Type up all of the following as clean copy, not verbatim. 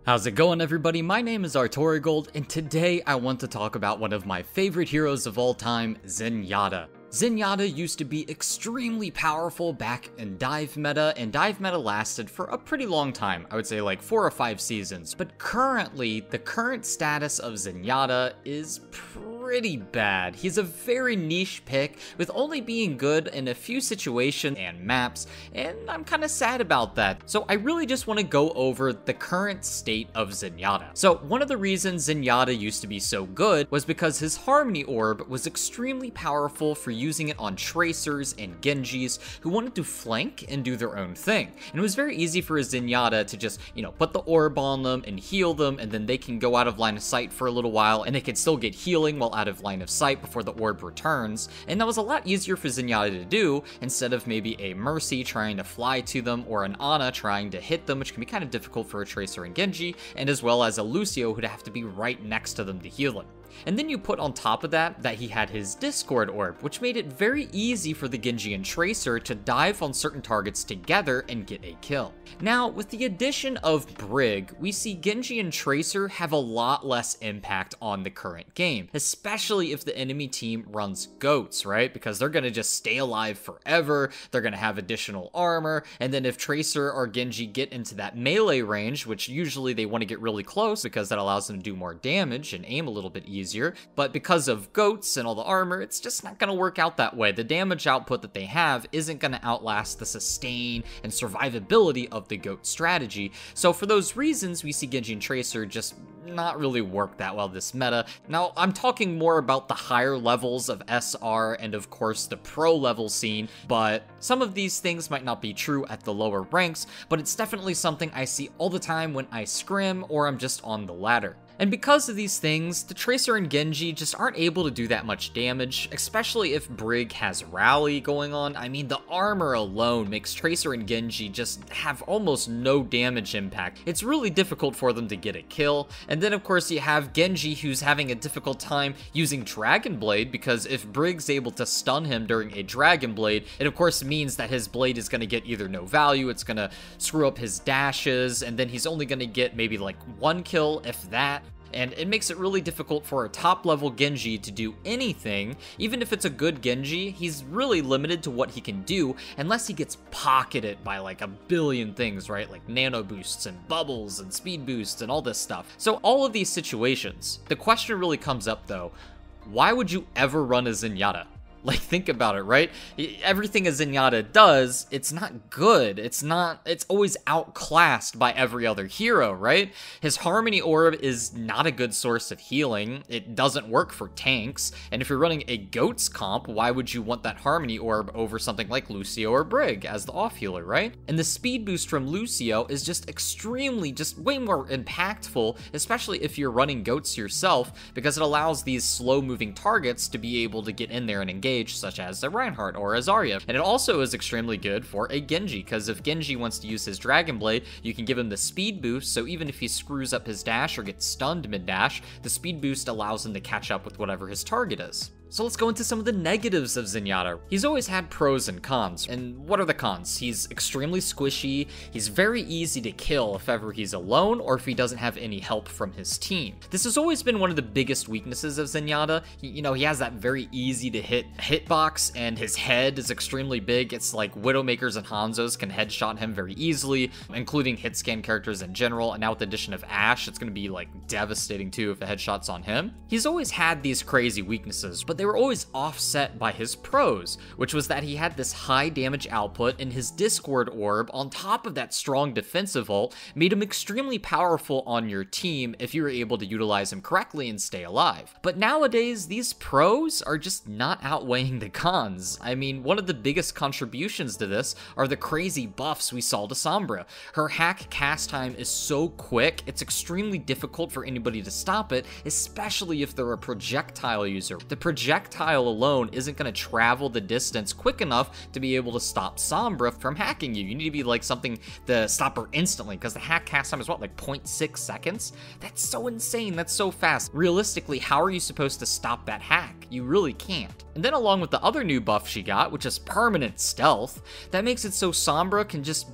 How's it going, everybody? My name is Artorigold, and today I want to talk about one of my favorite heroes of all time, Zenyatta. Zenyatta used to be extremely powerful back in dive meta, and dive meta lasted for a pretty long time. I would say like 4 or 5 seasons. But currently, the current status of Zenyatta is pretty bad. He's a very niche pick, with only being good in a few situations and maps, and I'm kind of sad about that. So I really just want to go over the current state of Zenyatta. So one of the reasons Zenyatta used to be so good was because his Harmony Orb was extremely powerful for using it on Tracers and Genjis who wanted to flank and do their own thing. And it was very easy for a Zenyatta to just, put the orb on them and heal them, and then they can go out of line of sight for a little while, and they can still get healing while out of line of sight before the orb returns. And that was a lot easier for Zenyatta to do, instead of maybe a Mercy trying to fly to them, or an Ana trying to hit them, which can be kind of difficult for a Tracer and Genji, and as well as a Lucio who'd have to be right next to them to heal him. And then you put on top of that he had his Discord Orb, which made it very easy for the Genji and Tracer to dive on certain targets together and get a kill. Now, with the addition of Brig, we see Genji and Tracer have a lot less impact on the current game, especially if the enemy team runs goats, right? Because they're gonna just stay alive forever, they're gonna have additional armor, and then if Tracer or Genji get into that melee range, which usually they want to get really close because that allows them to do more damage and aim a little bit easier, but because of goats and all the armor, it's just not going to work out that way. The damage output that they have isn't going to outlast the sustain and survivability of the goat strategy. So for those reasons, we see Genji and Tracer just not really work that well this meta. Now, I'm talking more about the higher levels of SR and of course the pro level scene, but some of these things might not be true at the lower ranks, but it's definitely something I see all the time when I scrim or I'm just on the ladder. And because of these things, the Tracer and Genji just aren't able to do that much damage, especially if Brig has Rally going on. I mean, the armor alone makes Tracer and Genji just have almost no damage impact. It's really difficult for them to get a kill. And then of course you have Genji, who's having a difficult time using Dragon Blade, because if Brig's able to stun him during a Dragon Blade, it of course means that his blade is going to get either no value, it's going to screw up his dashes, and then he's only going to get maybe like 1 kill, if that. And it makes it really difficult for a top level Genji to do anything. Even if it's a good Genji, he's really limited to what he can do unless he gets pocketed by like a billion things, right? Like nano boosts and bubbles and speed boosts and all this stuff. So all of these situations, the question really comes up though, why would you ever run a Zenyatta? Like, think about it, right? Everything a Zenyatta does, it's not good. It's always outclassed by every other hero, right? His Harmony Orb is not a good source of healing. It doesn't work for tanks. And if you're running a Goats comp, why would you want that Harmony Orb over something like Lucio or Brig as the off healer, right? And the speed boost from Lucio is just way more impactful, especially if you're running Goats yourself, because it allows these slow moving targets to be able to get in there and engage, such as the Reinhardt or a Zarya. And it also is extremely good for a Genji, because if Genji wants to use his Dragon Blade, you can give him the speed boost, so even if he screws up his dash or gets stunned mid-dash, the speed boost allows him to catch up with whatever his target is. So let's go into some of the negatives of Zenyatta. He's always had pros and cons, and what are the cons? He's extremely squishy, he's very easy to kill if ever he's alone or if he doesn't have any help from his team. This has always been one of the biggest weaknesses of Zenyatta. He has that very easy to hit hitbox, and his head is extremely big. It's like Widowmakers and Hanzos can headshot him very easily, including hit scan characters in general, and now with the addition of Ashe, it's gonna be like devastating too if a headshot's on him. He's always had these crazy weaknesses, but they were always offset by his pros, which was that he had this high damage output, and his Discord Orb, on top of that strong defensive ult, made him extremely powerful on your team if you were able to utilize him correctly and stay alive. But nowadays, these pros are just not outweighing the cons. I mean, one of the biggest contributions to this are the crazy buffs we saw to Sombra. Her hack cast time is so quick, it's extremely difficult for anybody to stop it, especially if they're a projectile user. The projectile alone isn't going to travel the distance quick enough to be able to stop Sombra from hacking you. You need to be like something to stop her instantly, because the hack cast time is what, like 0.6 seconds? That's so insane, that's so fast. Realistically, how are you supposed to stop that hack? You really can't. And then along with the other new buff she got, which is permanent stealth, that makes it so Sombra can just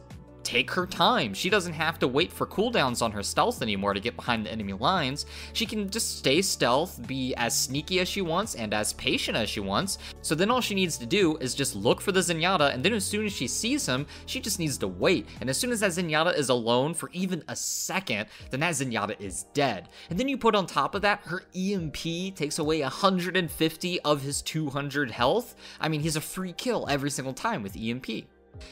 take her time. She doesn't have to wait for cooldowns on her stealth anymore to get behind the enemy lines. She can just stay stealth, be as sneaky as she wants, and as patient as she wants. So then all she needs to do is just look for the Zenyatta, and then as soon as she sees him, she just needs to wait. And as soon as that Zenyatta is alone for even a second, then that Zenyatta is dead. And then you put on top of that, her EMP takes away 150 of his 200 health. I mean, he's a free kill every single time with EMP.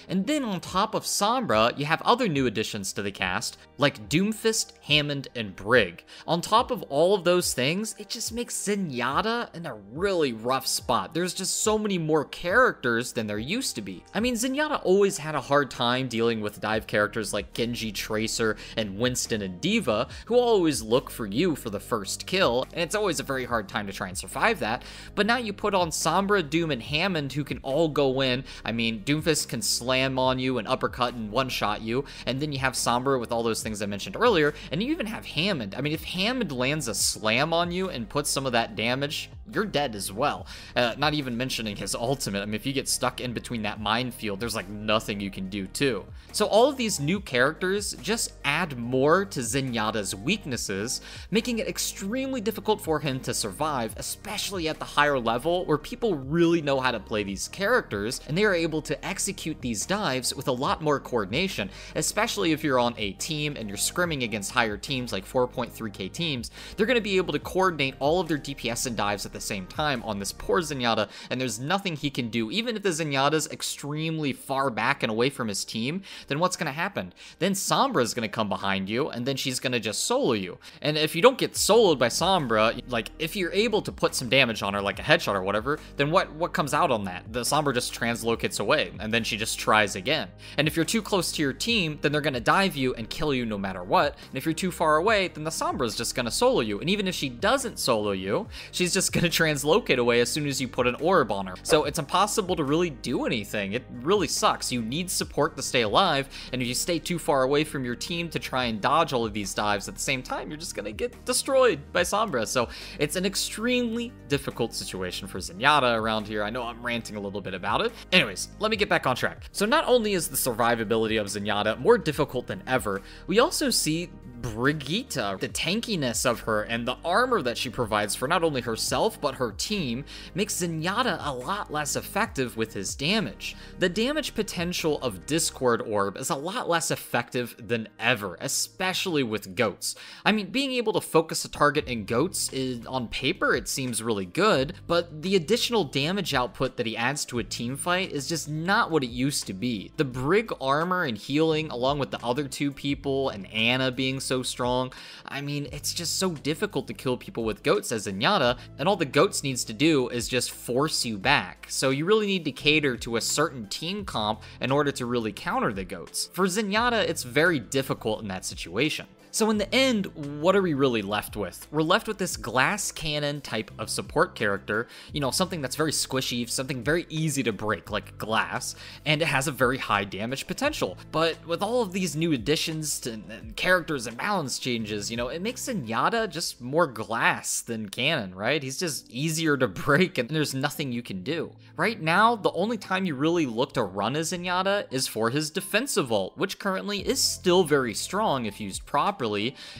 And then on top of Sombra, you have other new additions to the cast, like Doomfist, Hammond, and Brig. On top of all of those things, it just makes Zenyatta in a really rough spot. There's just so many more characters than there used to be. I mean, Zenyatta always had a hard time dealing with dive characters like Genji, Tracer, and Winston and D.Va, who always look for you for the first kill, and it's always a very hard time to try and survive that. But now you put on Sombra, Doom, and Hammond, who can all go in. I mean, Doomfist can slam on you and uppercut and one-shot you, and then you have Sombra with all those things I mentioned earlier, and you even have Hammond. I mean, if Hammond lands a slam on you and puts some of that damage, you're dead as well. Not even mentioning his ultimate. I mean, if you get stuck in between that minefield, there's like nothing you can do too. So all of these new characters just add more to Zenyatta's weaknesses, making it extremely difficult for him to survive, especially at the higher level where people really know how to play these characters, and they are able to execute these dives with a lot more coordination, especially if you're on a team and you're scrimming against higher teams like 4.3k teams. They're going to be able to coordinate all of their DPS and dives at the same time on this poor Zenyatta, and there's nothing he can do. Even if the Zenyatta's extremely far back and away from his team, then what's going to happen? Then Sombra's going to come behind you, and then she's going to just solo you. And if you don't get soloed by Sombra, like if you're able to put some damage on her, like a headshot or whatever, then what comes out on that? The Sombra just translocates away, and then she just tries again. And if you're too close to your team, then they're going to dive you and kill you no matter what. And if you're too far away, then the Sombra's just going to solo you. And even if she doesn't solo you, she's just going to translocate away as soon as you put an orb on her. So it's impossible to really do anything. It really sucks. You need support to stay alive, and if you stay too far away from your team to try and dodge all of these dives at the same time, you're just going to get destroyed by Sombra. So it's an extremely difficult situation for Zenyatta around here. I know I'm ranting a little bit about it. Anyways, let me get back on track. So not only is the survivability of Zenyatta more difficult than ever, we also see Brigitte, the tankiness of her and the armor that she provides for not only herself but her team makes Zenyatta a lot less effective with his damage. The damage potential of Discord Orb is a lot less effective than ever, especially with goats. I mean, being able to focus a target in goats is, on paper, it seems really good, but the additional damage output that he adds to a team fight is just not what it used to be. The Brig armor and healing, along with the other two people and Ana being so strong, I mean, it's just so difficult to kill people with goats as Zenyatta, and all the goats needs to do is just force you back. So you really need to cater to a certain team comp in order to really counter the goats. For Zenyatta, it's very difficult in that situation. So in the end, what are we really left with? We're left with this glass cannon type of support character, you know, something that's very squishy, something very easy to break like glass, and it has a very high damage potential. But with all of these new additions to and characters and balance changes, you know, it makes Zenyatta just more glass than cannon, right? He's just easier to break and there's nothing you can do. Right now, the only time you really look to run as Zenyatta is for his defensive ult, which currently is still very strong if used properly,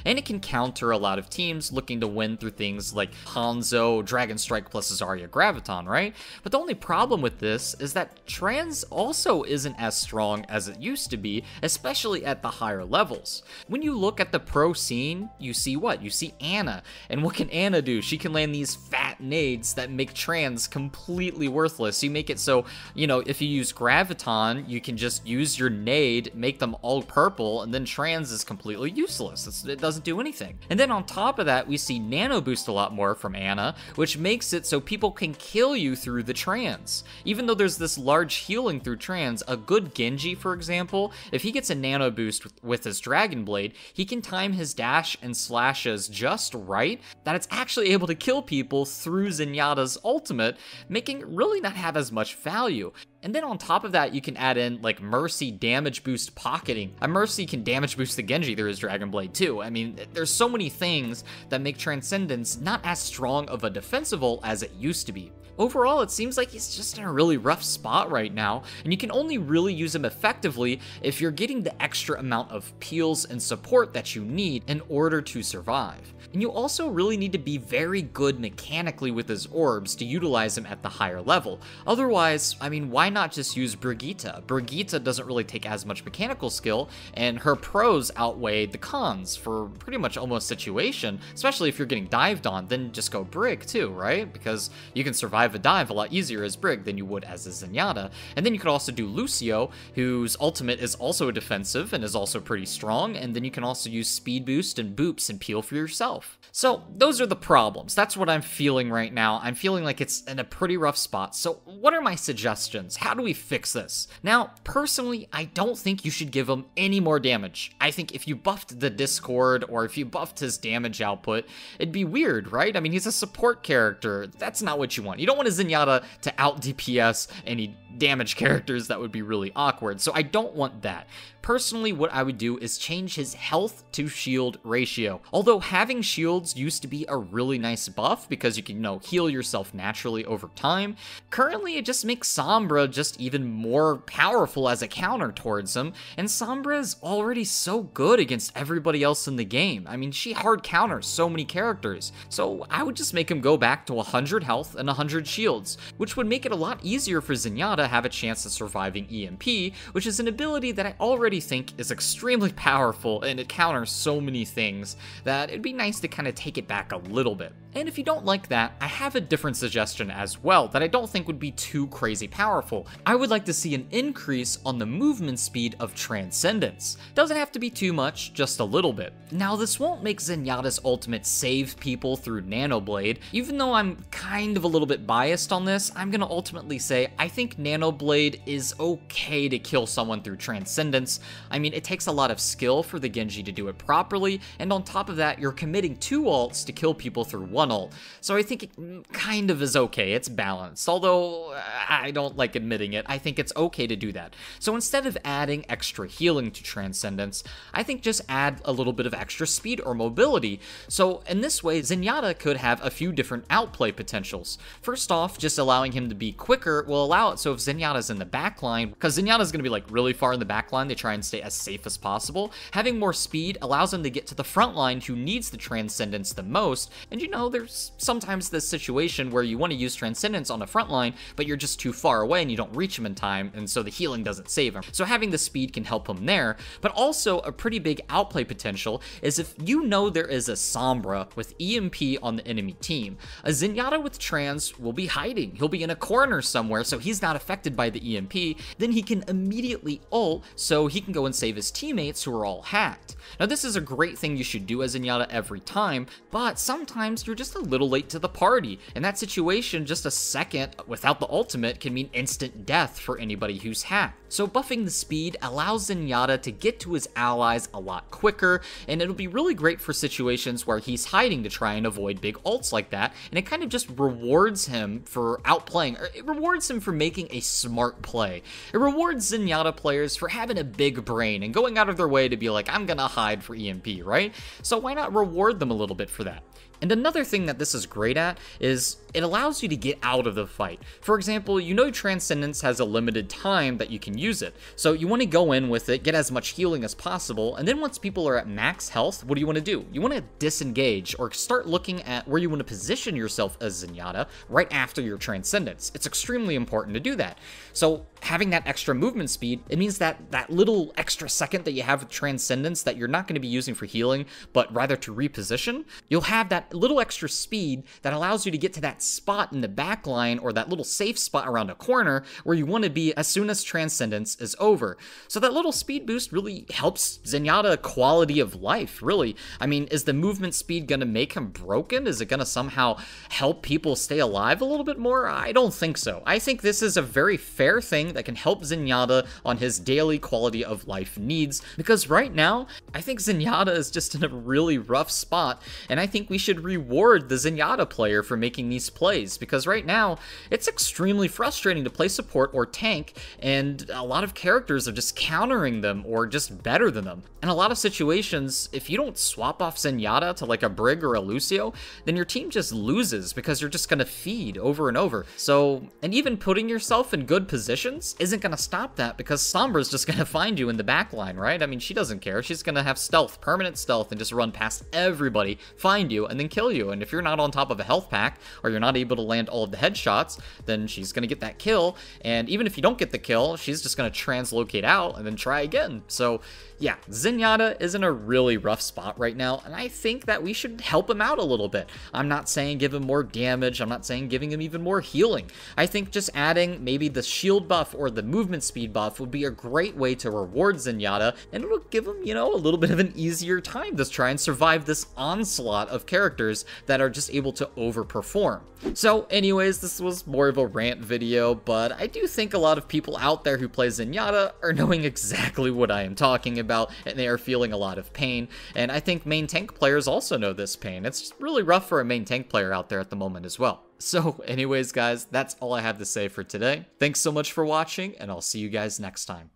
and it can counter a lot of teams looking to win through things like Hanzo, Dragon Strike plus Zarya Graviton, right? But the only problem with this is that Trans also isn't as strong as it used to be, especially at the higher levels. When you look at the pro scene, you see what? You see Ana, and what can Ana do? She can land these fat nades that make Trans completely worthless. You make it so, you know, if you use Graviton, you can just use your nade, make them all purple, and then Trans is completely useless. It doesn't do anything. And then on top of that, we see Nano Boost a lot more from Ana, which makes it so people can kill you through the Trans. Even though there's this large healing through Trans, a good Genji, for example, if he gets a Nano Boost with his Dragon Blade, he can can time his dash and slashes just right that it's actually able to kill people through Zenyatta's ultimate, making it really not have as much value. And then on top of that, you can add in like Mercy damage boost pocketing. A Mercy can damage boost the Genji through his Dragon Blade too. I mean, there's so many things that make Transcendence not as strong of a defensive ult as it used to be. Overall, it seems like he's just in a really rough spot right now, and you can only really use him effectively if you're getting the extra amount of peels and support that you need in order to survive. And you also really need to be very good mechanically with his orbs to utilize him at the higher level. Otherwise, I mean, why not just use Brigitte? Brigitte doesn't really take as much mechanical skill, and her pros outweigh the cons for pretty much almost situation, especially if you're getting dived on. Then just go Brig too, right? Because you can survive a dive a lot easier as Brig than you would as a Zenyatta. And then you could also do Lucio, whose ultimate is also defensive and is also pretty strong, and then you can also use speed boost and boops and peel for yourself. So those are the problems. That's what I'm feeling right now. I'm feeling like it's in a pretty rough spot. So what are my suggestions? How do we fix this? Now, personally, I don't think you should give him any more damage. I think if you buffed the Discord or if you buffed his damage output, it'd be weird, right? I mean, he's a support character. That's not what you want. You don't want a Zenyatta to out DPS any damage characters. That would be really awkward. So I don't want that. Personally, what I would do is change his health to shield ratio. Although having shields used to be a really nice buff because you can, heal yourself naturally over time, currently it just makes Sombra just even more powerful as a counter towards him, and Sombra is already so good against everybody else in the game. I mean, she hard counters so many characters. So I would just make him go back to 100 health and 100 shields, which would make it a lot easier for Zenyatta to have a chance at surviving EMP, which is an ability that I already think is extremely powerful, and it counters so many things that it'd be nice to kind of take it back a little bit. And if you don't like that, I have a different suggestion as well that I don't think would be too crazy powerful. I would like to see an increase on the movement speed of Transcendence. Doesn't have to be too much, just a little bit. Now, this won't make Zenyatta's ultimate save people through Nanoblade. Even though I'm kind of a little bit biased on this, I'm gonna ultimately say I think Nanoblade is okay to kill someone through Transcendence. I mean, it takes a lot of skill for the Genji to do it properly, and on top of that, you're committing 2 ults to kill people through 1 ult. So I think it kind of is okay, it's balanced. Although, I don't like admitting it, I think it's okay to do that. So instead of adding extra healing to Transcendence, I think just add a little bit of extra speed or mobility. So in this way, Zenyatta could have a few different outplay potentials. First off, just allowing him to be quicker will allow it so if Zenyatta's in the backline, because Zenyatta's going to be like really far in the backline, they try and stay as safe as possible. Having more speed allows him to get to the front line who needs the Transcendence the most, and there's sometimes this situation where you want to use Transcendence on the front line, but you're just too far away and you don't reach him in time, and so the healing doesn't save him. So having the speed can help him there, but also a pretty big outplay potential is if there is a Sombra with EMP on the enemy team. A Zenyatta with Trans will be hiding. He'll be in a corner somewhere, so he's not affected by the EMP. Then he can immediately ult, so he can go and save his teammates who are all hacked. Now, this is a great thing you should do as Zenyatta every time, but sometimes you're just a little late to the party. In that situation, just a second without the ultimate can mean instant death for anybody who's hacked. So buffing the speed allows Zenyatta to get to his allies a lot quicker, and it'll be really great for situations where he's hiding to try and avoid big ults like that, and it kind of just rewards him for outplaying, or it rewards him for making a smart play. It rewards Zenyatta players for having a big brain and going out of their way to be like, I'm gonna hide for EMP, right? So why not reward them a little bit for that? And another thing that this is great at is it allows you to get out of the fight. For example, Transcendence has a limited time that you can use it. So you want to go in with it, get as much healing as possible, and then once people are at max health, what do you want to do? You want to disengage or start looking at where you want to position yourself as Zenyatta right after your Transcendence. It's extremely important to do that. So having that extra movement speed, it means that that little extra second that you have with Transcendence that you're not going to be using for healing, but rather to reposition, you'll have that that little extra speed that allows you to get to that spot in the back line or that little safe spot around a corner where you want to be as soon as Transcendence is over. So that little speed boost really helps Zenyatta quality of life, really. I mean, is the movement speed going to make him broken? Is it going to somehow help people stay alive a little bit more? I don't think so. I think this is a very fair thing that can help Zenyatta on his daily quality of life needs, because right now, I think Zenyatta is just in a really rough spot, and I think we should reward the Zenyatta player for making these plays, because right now, it's extremely frustrating to play support or tank, and a lot of characters are just countering them or just better than them. In a lot of situations, if you don't swap off Zenyatta to like a Brig or a Lucio, then your team just loses because you're just gonna feed over and over. So, and even putting yourself in good positions isn't gonna stop that, because Sombra's just gonna find you in the backline, right? I mean, she doesn't care. She's gonna have stealth, permanent stealth, and just run past everybody, find you, and then kill you. And if you're not on top of a health pack, or you're not able to land all of the headshots, then she's gonna get that kill, and even if you don't get the kill, she's just gonna translocate out and then try again. So yeah, Zenyatta is in a really rough spot right now, and I think that we should help him out a little bit. I'm not saying give him more damage, I'm not saying giving him even more healing. I think just adding maybe the shield buff or the movement speed buff would be a great way to reward Zenyatta, and it'll give him, you know, a little bit of an easier time to try and survive this onslaught of characters that are just able to overperform. So anyways, this was more of a rant video, but I do think a lot of people out there who play Zenyatta are knowing exactly what I am talking about, and they are feeling a lot of pain, and I think main tank players also know this pain. It's really rough for a main tank player out there at the moment as well. So anyways guys, that's all I have to say for today. Thanks so much for watching, and I'll see you guys next time.